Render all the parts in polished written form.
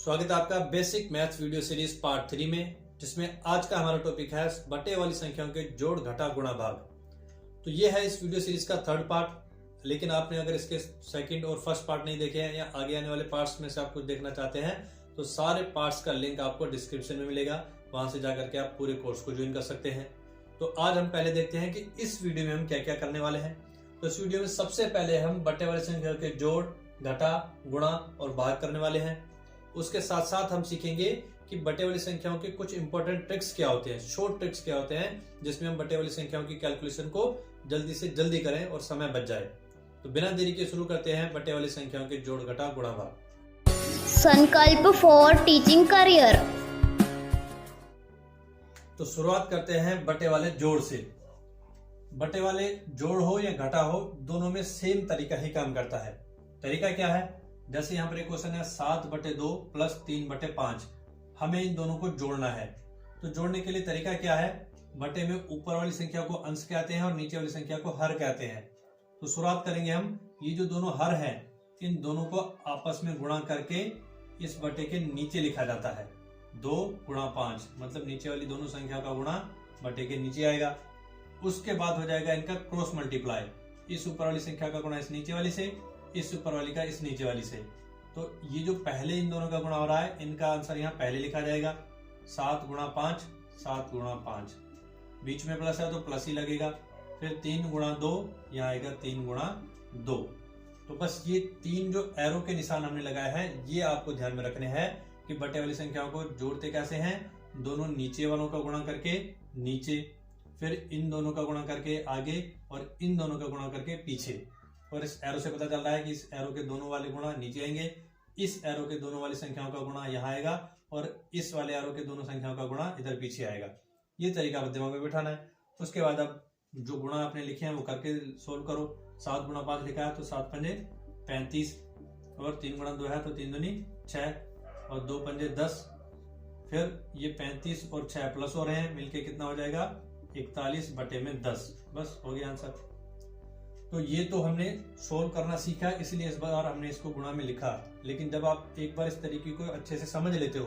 स्वागत है आपका basic maths video series part 3 में, जिसमें आज का हमारा टॉपिक है बटे वाली संख्याओं के जोड़ घटा गुणा भाग। तो ये है इस वीडियो सीरीज का थर्ड पार्ट। लेकिन आपने अगर इसके सेकंड और फर्स्ट पार्ट नहीं देखे हैं या आगे आने वाले पार्ट्स में से आप कुछ देखना चाहते हैं तो सारे पार्ट्स का लिंक आपको डिस्क्रिप्शन में मिलेगा, वहां से जाकर के आप पूरे कोर्स को ज्वाइन कर सकते हैं। तो आज हम पहले देखते हैं कि इस वीडियो में हम क्या क्या करने वाले हैं। तो इस वीडियो में सबसे पहले हम बटे वाली संख्याओं के जोड़ घटा गुणा और भाग करने वाले हैं। उसके साथ साथ हम सीखेंगे कि बटे वाली संख्याओं के कुछ इंपॉर्टेंट ट्रिक्स क्या होते हैं, शॉर्ट ट्रिक्स क्या होते हैं, जिसमें हम बटे वाली संख्याओं की कैलकुलेशन को जल्दी से जल्दी करें और समय बच जाए। तो बिना देरी के शुरू करते हैं बटे वाली संख्याओं के जोड़ घटा गुणा भाग। संकल्प फॉर टीचिंग करियर। तो शुरुआत करते हैं बटे वाले जोड़ से। बटे वाले जोड़ हो या घटा हो, दोनों में सेम तरीका ही काम करता है। तरीका क्या है? जैसे यहाँ पर एक क्वेश्चन है 7/2 प्लस 3/5, हमें इन दोनों को जोड़ना है। तो जोड़ने के लिए तरीका क्या है? बटे में ऊपर वाली संख्या को अंश कहते हैं और नीचे वाली संख्या को हर कहते हैं। तो शुरुआत करेंगे हम, ये जो दोनों हर हैं इन दोनों को आपस में गुणा करके इस बटे के नीचे लिखा जाता है। 2 गुणा 5 मतलब नीचे वाली दोनों संख्या का गुणा बटे के नीचे आएगा। उसके बाद हो जाएगा इनका क्रॉस मल्टीप्लाई, इस ऊपर वाली संख्या का गुणा इस नीचे वाली से, इस ऊपर वाली का इस नीचे वाली से। तो ये जो पहले इन दोनों का गुणा हो रहा है, इनका आंसर यहाँ पहले लिखा जाएगा 7 गुणा 5, 7 गुणा 5। बीच में प्लस है तो प्लस ही लगेगा। फिर 3 गुणा 2, यहाँ आएगा 3 गुणा 2। तो बस ये तीन जो एरो के निशान हमने लगाए हैं, ये आपको ध्यान में रखने हैं कि बटे वाली संख्याओं को जोड़ते कैसे हैं। दोनों नीचे वालों का गुणा करके नीचे, फिर इन दोनों का गुणा करके आगे और इन दोनों का गुणा करके पीछे। और इस एरो से पता चल रहा है कि इस एरो के दोनों वाले गुणा नीचे आएंगे, इस एरो के दोनों वाली संख्याओं का गुणा यहाँ आएगा और इस वाले एरो के दोनों संख्याओं का गुणा इधर पीछे आएगा। ये तरीका दिमाग में बिठाना है। उसके बाद अब जो गुणा आपने लिखे हैं वो करके सोल्व करो। 7 गुणा 5 लिखा है तो 7 पंजे 35 और 3 गुणा 2 है तो 3 दूनी 6 और 2 पंजे 10। फिर ये 35 और 6 प्लस हो रहे हैं, मिलके कितना हो जाएगा 41/10। बस हो गया आंसर। तो ये तो हमने सोल्व करना सीखा, इसलिए इस बार हमने इसको गुणा में लिखा। लेकिन जब आप एक बार इस तरीके को अच्छे से समझ लेते हो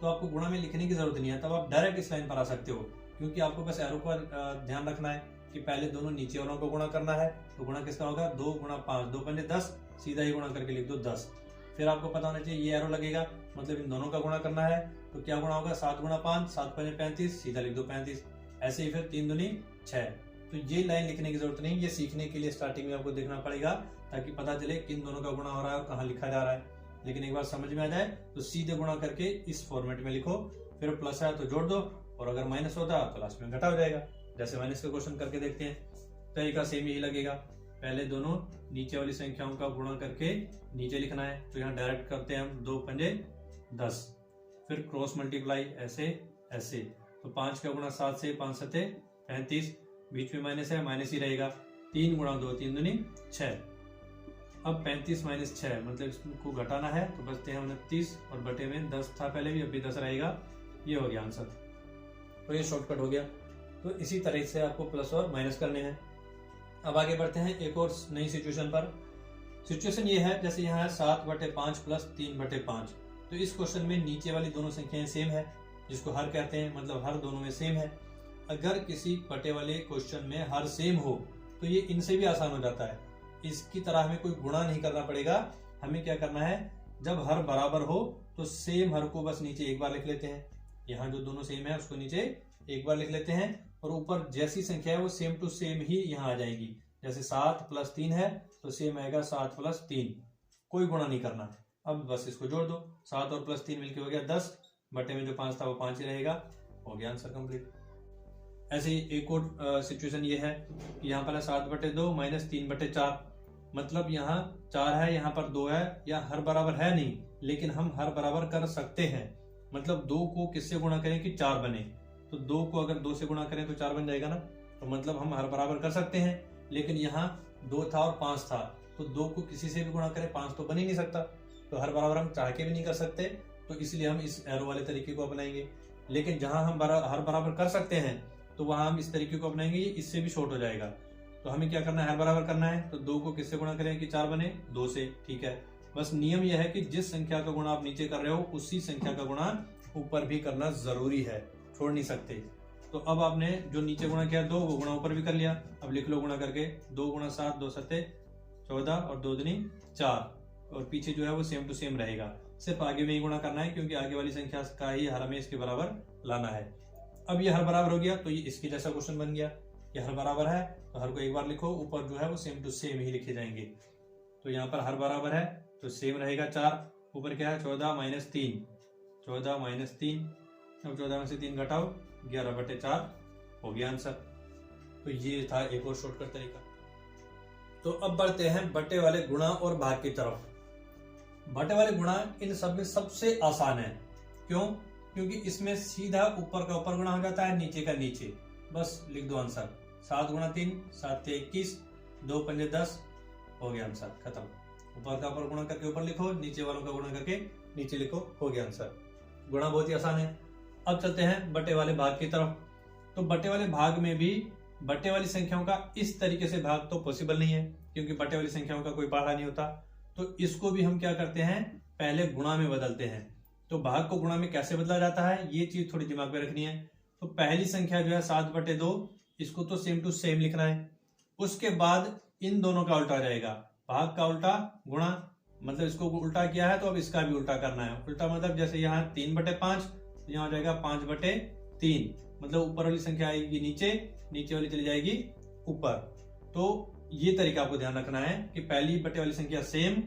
तो आपको गुणा में लिखने की जरूरत नहीं है, तब आप डायरेक्ट इस लाइन पर आ सकते हो। क्योंकि आपको बस एरो पर ध्यान रखना है कि पहले दोनों नीचे वालों को गुणा करना है। तो गुणा किसका होगा? 2 गुणा 5, 2 पंजे 10, सीधा ही गुणा करके लिख दो 10। फिर आपको पता होना चाहिए ये एरो लगेगा, मतलब इन दोनों का गुणा करना है। तो क्या गुणा होगा? 7 गुणा 5, 7 पंजे 35, सीधा लिख दो 35। ऐसे ही फिर 3 दूनी 6। तो ये लाइन लिखने की जरूरत नहीं, ये सीखने के लिए स्टार्टिंग में आपको देखना पड़ेगा ताकि पता चले किन दोनों का गुणा हो रहा है और कहाँ लिखा जा रहा है। लेकिन एक बार समझ में आ जाए तो सीधे गुणा करके इस फॉर्मेट में लिखो। फिर प्लस है तो जोड़ दो, और अगर माइनस होता है तो लास्ट में घटा हो जाएगा। जैसे माइनस का क्वेश्चन करके देखते हैं। तरीका सेम ही लगेगा, पहले दोनों नीचे वाली संख्याओं का गुणा करके नीचे लिखना है। तो यहाँ डायरेक्ट करते हैं हम, 2 पंजे 10, फिर क्रॉस मल्टीप्लाई ऐसे ऐसे। तो 5 का गुणा 7 से, 5 7 35, बीच में माइनस है, माइनस ही रहेगा। 3 गुणा 2, 3 दूनी 6। अब 35 माइनस 6 मतलब इसको घटाना है, तो बचते हैं 29 और बटे में 10 था पहले भी, अभी 10 रहेगा। ये हो गया आंसर। तो ये शॉर्टकट हो गया। तो इसी तरह से आपको प्लस और माइनस करने हैं। अब आगे बढ़ते हैं एक और नई सिचुएशन पर। सिचुएशन ये है, जैसे यहाँ है 7/5 प्लस 3/5। तो इस क्वेश्चन में नीचे वाली दोनों संख्याएं सेम है, जिसको हर कहते हैं, मतलब हर दोनों में सेम है। अगर किसी बटे वाले क्वेश्चन में हर सेम हो तो ये इनसे भी आसान हो जाता है। इसकी तरह हमें कोई गुणा नहीं करना पड़ेगा। हमें क्या करना है, जब हर बराबर हो तो सेम हर को बस नीचे एक बार लिख लेते हैं। यहाँ जो दोनों सेम है उसको नीचे एक बार लिख लेते हैं, और ऊपर जैसी संख्या है वो सेम टू सेम ही यहाँ आ जाएगी। जैसे 7 प्लस 3 है तो सेम आएगा 7 प्लस 3। कोई गुणा नहीं करना। अब बस इसको जोड़ दो, 7 और प्लस 3 मिलकर हो गया 10। बटे में जो 5 था वो 5 ही रहेगा। हो गया आंसर कंप्लीट। ऐसे ही एक और सिचुएशन ये है कि यहाँ पर है 7/2 माइनस 3/4। मतलब यहाँ 4 है, यहाँ पर 2 है, या हर बराबर है नहीं, लेकिन हम हर बराबर कर सकते हैं। मतलब 2 को किससे गुणा करें कि 4 बने। तो 2 को अगर 2 से गुणा करें तो 4 बन जाएगा ना। तो मतलब हम हर बराबर कर सकते हैं। लेकिन यहाँ 2 था और 5 था, तो 2 को किसी से भी गुणा करें 5 तो बन ही नहीं सकता। तो हर बराबर हम चाह के भी नहीं कर सकते, तो इसलिए हम इस एरो वाले तरीके को अपनाएंगे। लेकिन जहां हम हर बराबर कर सकते हैं तो वहां हम इस तरीके को अपनाएंगे, इससे भी शॉर्ट हो जाएगा। तो हमें क्या करना है, हर बराबर करना है। तो 2 को किससे गुणा करें कि 4 बने? 2 से, ठीक है। बस नियम यह है कि जिस संख्या का गुणा आप नीचे कर रहे हो उसी संख्या का गुणा ऊपर भी करना जरूरी है, छोड़ नहीं सकते। तो अब आपने जो नीचे गुणा किया 2 वो गुणा ऊपर भी कर लिया। अब लिख लो गुणा करके 2 गुणा 7 2 सत्ते 14 और 2 दूनी 4 और पीछे जो है वो सेम टू सेम रहेगा। सिर्फ आगे में ही गुणा करना है क्योंकि आगे वाली संख्या का ही हर हमें इसके बराबर लाना है। अब ये हर बराबर हो गया तो ये इसके जैसा क्वेश्चन बन गया। ये हर बराबर है तो हर को एक बार लिखो, ऊपर जो है वो सेम टू सेम ही लिखे जाएंगे। तो यहाँ पर हर बराबर है तो सेम रहेगा 4। ऊपर क्या है 14 माइनस 3, 14 माइनस 3। अब 14 में से 3 घटाओ 11/4 हो गया आंसर। तो ये था एक और शॉर्टकट तरीका। तो अब बढ़ते हैं बटे वाले गुणा और भाग की तरफ। बटे वाले गुणा इन सब में सबसे आसान है। क्यों? क्योंकि इसमें सीधा ऊपर का ऊपर गुणा हो जाता है, नीचे का नीचे। बस लिख दो आंसर। 7 गुणा 3 7 से 21, 2 पंजे 10 हो गया आंसर, खत्म। ऊपर का ऊपर गुणा करके ऊपर लिखो, नीचे वालों का गुणा करके नीचे लिखो, हो गया आंसर। गुणा बहुत ही आसान है। अब चलते हैं बटे वाले भाग की तरफ। तो बटे वाले भाग में भी बटे वाली संख्याओं का इस तरीके से भाग तो पॉसिबल नहीं है क्योंकि बटे वाली संख्याओं का कोई पहाड़ा नहीं होता। तो इसको भी हम क्या करते हैं, पहले गुणा में बदलते हैं। तो भाग को गुणा में कैसे बदला जाता है ये चीज थोड़ी दिमाग में रखनी है। तो पहली संख्या जो है 7/2, इसको तो सेम टू सेम लिखना है। उसके बाद इन दोनों का उल्टा जाएगा, भाग का उल्टा गुणा, मतलब इसको उल्टा किया है तो अब इसका भी उल्टा करना है। उल्टा मतलब जैसे यहाँ 3/5 यहाँ हो जाएगा 5/3, मतलब ऊपर वाली संख्या आएगी नीचे, नीचे वाली चली जाएगी ऊपर। तो ये तरीका आपको ध्यान रखना है कि पहली बटे वाली संख्या सेम,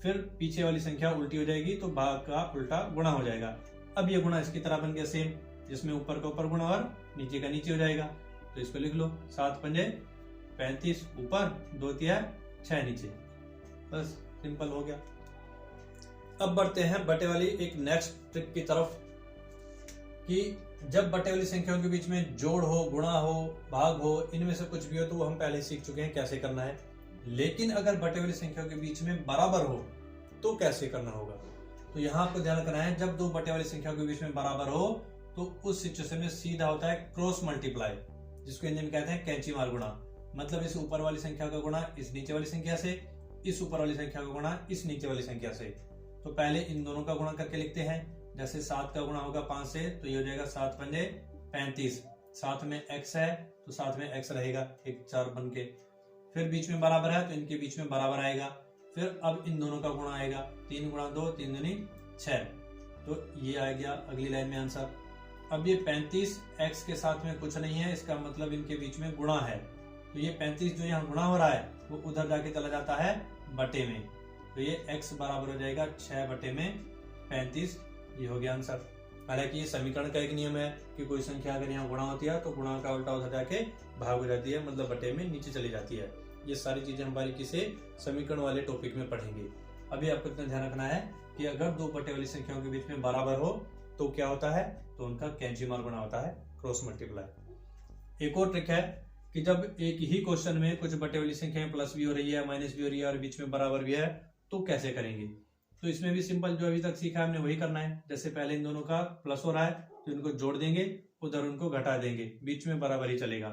फिर पीछे वाली संख्या उल्टी हो जाएगी तो भाग का उल्टा गुणा हो जाएगा। अब ये गुणा इसकी तरह बन गया सेम, जिसमें ऊपर का ऊपर गुणा और नीचे का नीचे हो जाएगा। तो इसको लिख लो 7 पंजे 35 ऊपर, 2 तिया 6 नीचे, बस सिंपल हो गया। अब बढ़ते हैं बटे वाली एक नेक्स्ट ट्रिक की तरफ कि जब बटे वाली संख्याओं के बीच में जोड़ हो, गुणा हो, भाग हो, इनमें से कुछ भी हो तो वो हम पहले सीख चुके हैं कैसे करना है। लेकिन अगर बटे वाली संख्याओं के बीच में बराबर हो तो कैसे करना होगा। तो यहाँ आपको ध्यान रखना है, जब दो बटे वाली संख्याओं के बीच में बराबर हो तो उस सिचुएशन में सीधा होता है क्रॉस मल्टीप्लाई, जिसको हिंदी में कहते हैं कैंची मार गुणा। मतलब इस ऊपर वाली संख्या का गुणा इस नीचे वाली संख्या से, इस ऊपर वाली संख्या का गुणा इस नीचे वाली संख्या से। तो पहले इन दोनों का गुणा करके लिखते हैं। जैसे 7 का गुणा होगा 5 से तो ये हो जाएगा 7 पंजे 35, साथ में x है तो साथ में x रहेगा, एक 4 बन के। फिर बीच में बराबर है तो इनके बीच में बराबर आएगा। फिर अब इन दोनों का गुणा आएगा 3 गुणा 2 3 दूनी 6, तो ये आ गया अगली लाइन में आंसर। अब ये 35 x के साथ में कुछ नहीं है, इसका मतलब इनके बीच में गुणा है। तो ये 35 जो यहाँ गुणा हो रहा है वो उधर जाके चला जाता है बटे में, तो ये x बराबर हो जाएगा 6/35। ये हो गया आंसर। हालांकि ये समीकरण का एक नियम है कि कोई संख्या अगर यहाँ गुणा होती है तो गुणा का उल्टा उधर जाके भाग हो जाती है, मतलब बटे में नीचे चली जाती है। ये सारी चीजें हम बारीकी से समीकरण वाले टॉपिक में पढ़ेंगे। अभी आपको इतना ध्यान रखना है कि अगर दो बटे वाली संख्याओं के बीच में बराबर हो तो क्या होता है, तो उनका कैंची मार गुणा होता है, क्रॉस मल्टीप्लाई। एक और ट्रिक है कि जब एक ही क्वेश्चन में कुछ बटे वाली संख्याएं प्लस भी हो रही है, माइनस भी हो रही है और बीच में बराबर भी है, तो कैसे करेंगे। तो इसमें भी सिंपल जो अभी तक सीखा हमने वही करना है। जैसे पहले इन दोनों का प्लस हो रहा है तो इनको जोड़ देंगे, उधर उनको घटा देंगे, बीच में बराबर ही चलेगा।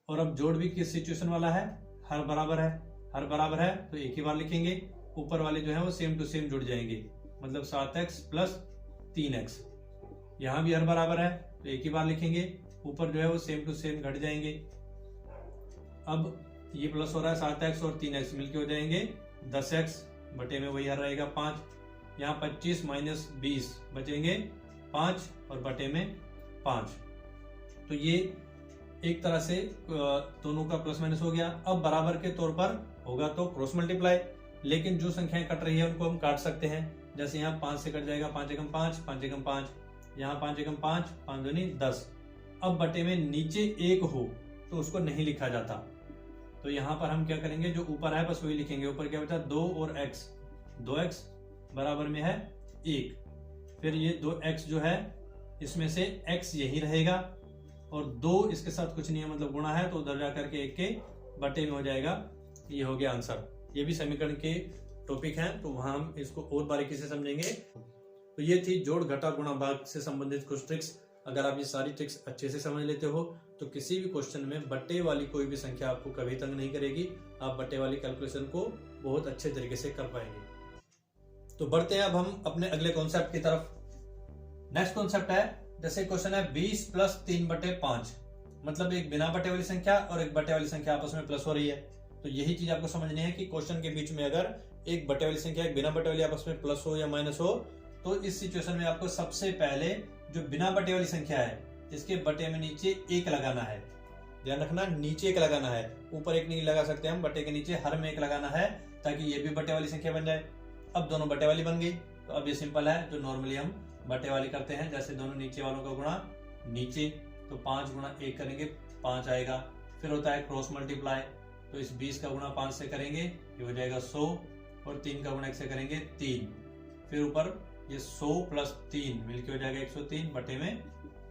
और अब जोड़ भी किस सिचुएशन वाला है, हर बराबर है। हर बराबर है तो एक ही बार लिखेंगे, ऊपर वाले जो है वो सेम टू सेम जुड़ जाएंगे, मतलब 7x प्लस 3x। यहाँ भी हर बराबर है तो एक ही बार लिखेंगे, ऊपर जो है वो सेम टू सेम घट जाएंगे। अब ये प्लस हो रहा है 7x और 3x मिलके हो जाएंगे 10x, बटे में वही हर रहेगा 5। यहाँ 25 माइनस 20 बचेंगे 5 और बटे में 5। तो ये एक तरह से दोनों का प्लस माइनस हो गया। अब बराबर के तौर पर होगा तो क्रॉस मल्टीप्लाई, लेकिन जो संख्याएं कट रही है उनको हम काट सकते हैं। जैसे यहाँ 5 से कट जाएगा 5 एकम 5, 5 एकम 5, यहाँ 5 एकम 5, 5 दूनी 10। अब बटे में नीचे 1 हो तो उसको नहीं लिखा जाता, तो यहाँ पर हम क्या करेंगे, जो ऊपर है बस वही लिखेंगे। ऊपर क्या बचा 2 और x, 2x बराबर में है 1। फिर ये 2x जो है इसमें से x यही रहेगा और 2 इसके साथ कुछ नहीं है, मतलब गुणा है तो उधर जाकर के 1 के बटे में हो जाएगा। ये हो गया आंसर। ये भी समीकरण के टॉपिक हैं तो वहां हम इसको और बारीकी से समझेंगे। तो ये थी जोड़ घटा गुणा भाग से संबंधित कुछ ट्रिक्स। अगर आप ये सारी ट्रिक्स अच्छे से समझ लेते हो तो किसी भी क्वेश्चन में बटे वाली कोई भी संख्या आपको कभी तंग नहीं करेगी। आप बटे वाली कैलकुलेशन को बहुत अच्छे तरीके से कर पाएंगे। तो बढ़ते हैं अब हम अपने अगले कॉन्सेप्ट की तरफ। नेक्स्ट कॉन्सेप्ट है, जैसे क्वेश्चन है 20 प्लस 3/5, मतलब एक बिना बटे वाली संख्या और एक बटे वाली संख्या आपस में प्लस हो रही है। तो यही चीज आपको समझनी है कि क्वेश्चन के बीच में अगर एक बटे वाली संख्या एक बिना बटे वाली आपस में प्लस हो या माइनस हो, तो इस सिचुएशन में आपको सबसे पहले जो बिना बटे वाली संख्या है इसके बटे में नीचे 1 लगाना है। ध्यान रखना, नीचे 1 लगाना है, ऊपर 1 नहीं लगा सकते हम, बटे के नीचे हर में 1 लगाना है ताकि ये भी बटे वाली संख्या बन जाए। अब दोनों बटे वाली बन गई, तो अब ये सिंपल है, जो नॉर्मली हम बटे वाली करते हैं, जैसे दोनों नीचे वालों का गुणा नीचे, तो 5 गुणा 1 करेंगे 5 आएगा। फिर होता है क्रॉस मल्टीप्लाई, तो इस 20 का गुणा 5 से करेंगे ये हो जाएगा 100, और 3 का गुणा 1 से करेंगे 3, फिर ऊपर ये 100 प्लस 3 मिलके हो जाएगा 103 बटे में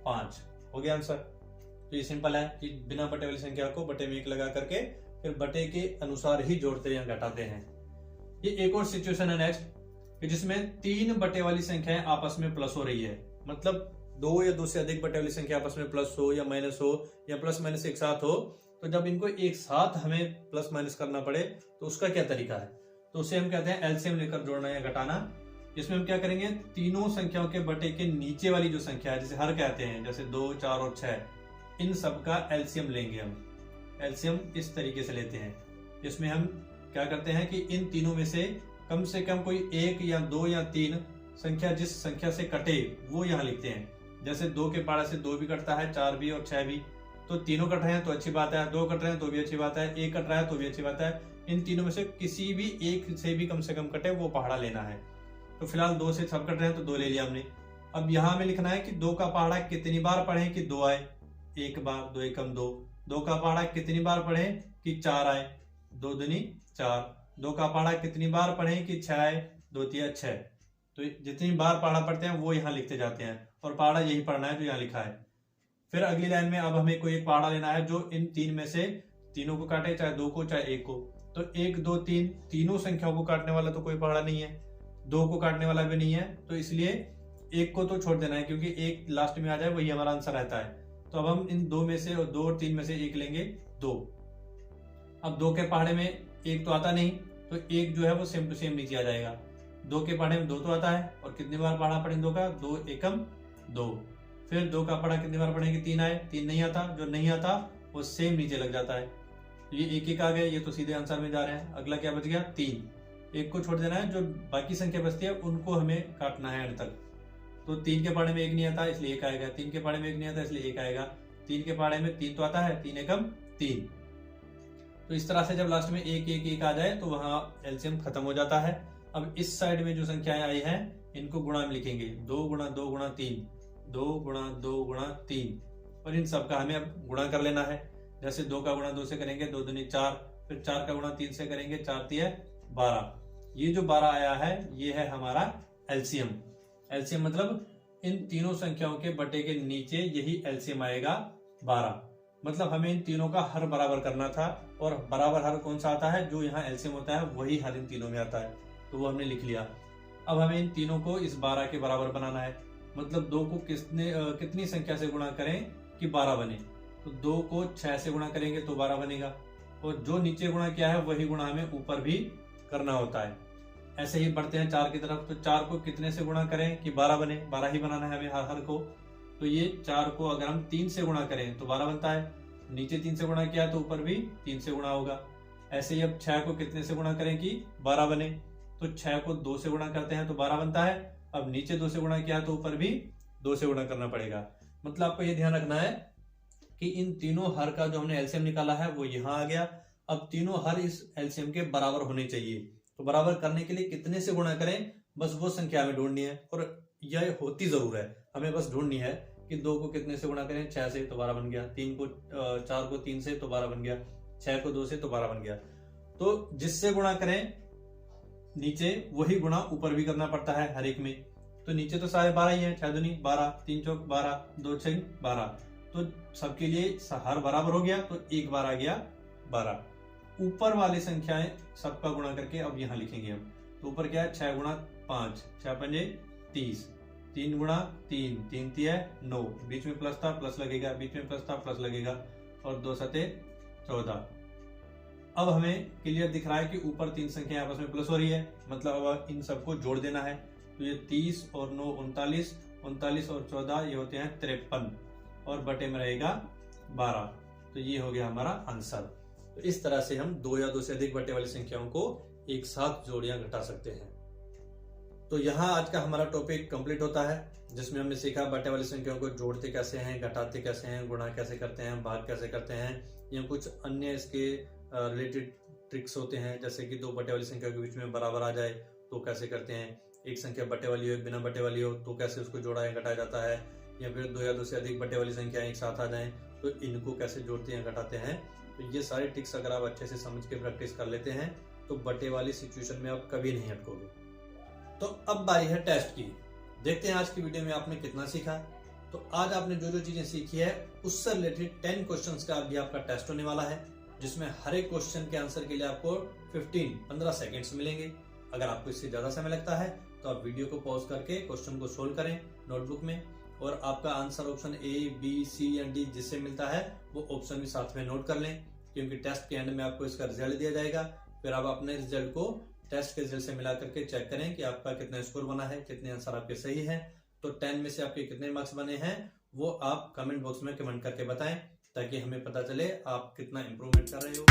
5, हो गया आंसर। तो ये सिंपल है कि बिना बटे वाली संख्या को बटे में 1 लगा करके फिर बटे के अनुसार ही जोड़ते या घटाते हैं। ये एक और सिचुएशन है नेक्स्ट, कि जिसमें 3 बटे वाली संख्याएं आपस में प्लस हो रही है, मतलब 2 या 2 से अधिक बटे वाली संख्या आपस में प्लस हो या माइनस हो या प्लस माइनस एक साथ हो, तो जब इनको एक साथ हमें प्लस माइनस करना पड़े तो उसका क्या तरीका है, तो उसे हम कहते हैं एलसीएम लेकर जोड़ना या घटाना। इसमें हम क्या करेंगे, तीनों संख्याओं के बटे के नीचे वाली जो संख्या है, जिसे हर कहते हैं, जैसे 2, 4 और 6, इन सब का एलसीएम लेंगे हम। एलसीएम इस तरीके से लेते हैं, इसमें हम क्या करते हैं कि इन तीनों में से कम कोई 1 या 2 या 3 संख्या जिस संख्या से कटे वो यहाँ लिखते हैं। जैसे 2 के पाड़ा से 2 भी कटता है, 4 भी और 6 भी, तो तीनों कट रहे हैं तो अच्छी बात है, 2 कट रहे हैं तो भी अच्छी बात है, 1 कट रहा है तो भी अच्छी बात है। इन तीनों में से किसी भी एक से भी कम कटे वो पहाड़ा लेना है। तो फिलहाल 2 से सब कट रहे हैं तो 2 ले लिया हमने। अब यहाँ हमें लिखना है कि 2 का पहाड़ा कितनी बार पढ़े कि 2 आए, 1 बार, 2 एकम 2। 2 का पहाड़ा कितनी बार पढ़े कि 4 आए, 2 दूनी 4। 2 का पहाड़ा कितनी बार पढ़े कि 6 आए, 2 तिया 6। तो जितनी बार पहाड़ा पढ़ते हैं वो यहाँ लिखते जाते हैं, और पहाड़ा यही पढ़ना है जो यहाँ लिखा है। फिर अगली लाइन में अब हमें कोई एक पहाड़ा लेना है जो इन 3 में से तीनों को काटे, चाहे 2 को चाहे 1 को। तो 1, 2, 3 तीनों संख्याओं को काटने वाला तो कोई पहाड़ा नहीं है, 2 को काटने वाला भी नहीं है, तो इसलिए 1 को तो छोड़ देना है, क्योंकि 1 लास्ट में आ जाए वही हमारा आंसर रहता है। तो अब हम इन 2 में से, और 2 और 3 में से 1 लेंगे, 2। अब 2 के पहाड़े में 1 तो आता नहीं, तो 1 जो है वो सेम टू सेम नीचे आ जाएगा। 2 के पहाड़े में 2 तो आता है, और कितनी बार पहाड़ा पढ़ेंगे 2 का, 2 एकम 2। फिर 2 का पहाड़ा कितनी बार पढ़ेंगे, 3 आए, 3 नहीं आता, जो नहीं आता वो सेम नीचे लग जाता है। तो ये 1 आ गया, ये तो सीधे आंसर में जा रहे हैं। अगला क्या बच गया, 3। 1 को छोड़ देना है, जो बाकी संख्या बचती है उनको हमें काटना है एंड तक। तो 3 के पहाड़े में 1 नहीं आता, इसलिए 1 आएगा। 3 के पहाड़े में 1 नहीं आता, इसलिए 1 आएगा। 3 के पहाड़े में 3 तो आता है, 3 एकम 3। तो इस तरह से जब लास्ट में 1, 1, 1 आ जाए तो वहां एलसीएम खत्म हो जाता है। अब इस साइड में जो संख्याएं आई हैं इनको गुणा में लिखेंगे, 2 गुणा 2 गुणा 3, 2 गुणा 2 गुणा 3, और इन सब का हमें अब गुणा कर लेना है। जैसे 2 का गुणा 2 से करेंगे, 2 दूनी 4, फिर 4 का गुणा 3 से करेंगे, 4 तिया 12। ये जो 12 आया है ये है हमारा एलसीएम। एलसीएम मतलब इन तीनों संख्याओं के बटे के नीचे यही एलसीएम आएगा 12। मतलब हमें इन तीनों का हर बराबर करना था, और बराबर हर कौन सा आता है, जो यहाँ एलसीएम होता है वही हर इन तीनों में आता है, तो वो हमने लिख लिया। अब हमें इन तीनों को इस 12 के बराबर बनाना है, मतलब 2 को कितनी संख्या से गुणा करें कि 12 बने। तो 2 को 6 से गुणा करेंगे तो 12 बनेगा, और जो नीचे गुणा किया है वही गुणा हमें ऊपर भी करना होता है। ऐसे ही बढ़ते हैं 4 की तरफ, तो 4 को कितने से गुणा करें कि 12 बने, 12 ही बनाना है हमें हर को। तो ये 4 को अगर हम 3 से गुणा करें तो 12 बनता है, नीचे 3 से गुणा किया तो ऊपर भी 3 से गुणा होगा। ऐसे ही अब 6 को कितने से गुणा करें कि 12 बने, तो 6 को 2 से गुणा करते हैं तो 12 बनता है। अब नीचे 2 से गुणा किया तो ऊपर भी 2 से गुणा करना पड़ेगा। मतलब आपको ये ध्यान रखना है कि इन तीनों हर का जो हमने एलसीएम निकाला है वो यहाँ आ गया। अब तीनों हर इस एलसीएम के बराबर होने चाहिए, तो बराबर करने के लिए कितने से गुणा करें, बस वो संख्या हमें ढूंढनी है, और यह होती जरूर है, हमें बस ढूंढनी है कि 2 को कितने से गुणा करें, 6 से तो 12 बन गया, 4 को 3 से तो 12 बन गया, 6 को 2 से तो 12 बन गया। तो जिससे गुणा करें नीचे वही गुणा ऊपर भी करना पड़ता है हर एक में। तो नीचे तो सारे 12 ही है, 6 दूनी 12, 3 चौक 12, 2 6 12, तो सबके लिए हर बराबर हो गया, तो एक बार आ गया 12। ऊपर वाली संख्याएं सबका गुणा करके अब यहाँ लिखेंगे हम। तो ऊपर क्या है, 6 गुणा 5, 6 पंजे 30, 3 गुणा 3, 3 तिया 9, बीच में प्लस था प्लस लगेगा, बीच में प्लस था प्लस लगेगा, और 2 सते 14। अब हमें क्लियर दिख रहा है कि ऊपर 3 संख्या आपस में प्लस हो रही है, मतलब अब इन सबको जोड़ देना है। तो ये 30 और 9 39, 39 और 14 ये होते हैं 53 और बटे में रहेगा 12। तो ये हो गया हमारा आंसर। तो इस तरह से हम 2 या 2 से अधिक बटे वाली संख्याओं को एक साथ जोड़ या घटा सकते हैं। तो यहाँ आज का हमारा टॉपिक कंप्लीट होता है, जिसमें हमने सीखा बटे वाली संख्याओं को जोड़ते कैसे हैं, घटाते कैसे हैं, गुणा कैसे करते हैं, भाग कैसे करते हैं, या कुछ अन्य इसके रिलेटेड ट्रिक्स होते हैं, जैसे कि 2 बटे वाली संख्या के बीच में बराबर आ जाए तो कैसे करते हैं, एक संख्या बटे वाली हो एक बिना बटे वाली हो तो कैसे उसको जोड़ा या घटाया जाता है, या फिर 2 या 2 से अधिक बटे वाली संख्याएं एक साथ आ जाएं तो इनको कैसे जोड़ते हैं घटाते हैं। तो ये सारी ट्रिक्स अगर आप अच्छे से समझ के प्रैक्टिस कर लेते हैं तो बटे वाली सिचुएशन में आप कभी नहीं अटकोगे। तो अब बारी है टेस्ट की। देखते हैं आज की वीडियो में आपने कितना सीखा। तो आज आपने जो जो चीजें सीखी है उससे रिलेटेड 10 क्वेश्चंस का भी आपका टेस्ट होने वाला है, जिसमें हर एक क्वेश्चन के आंसर के लिए आपको 15 सेकेंड्स मिलेंगे। अगर आपको इससे ज्यादा समय लगता है तो आप वीडियो को पॉज करके क्वेश्चन को सोल्व करें नोटबुक में, और आपका answer option A B C and D जिससे मिलता है वो ऑप्शन भी साथ में नोट कर लें, क्योंकि टेस्ट के एंड में आपको इसका रिजल्ट दिया जाएगा। फिर आप अपने रिजल्ट को टेस्ट के रिजल्ट से मिला करके चेक करें कि आपका कितना स्कोर बना है, कितने आंसर आपके सही हैं। तो 10 में से आपके कितने मार्क्स बने हैं वो आप कमेंट बॉक्स में कमेंट करके बताएं, ताकि हमें पता चले आप कितना इंप्रूवमेंट कर रहे हो।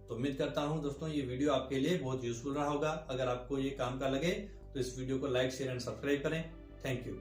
तो उम्मीद करता हूं दोस्तों ये वीडियो आपके लिए बहुत यूजफुल रहा होगा। अगर आपको ये काम का लगे तो इस वीडियो को लाइक शेयर एंड सब्सक्राइब करें। Thank you.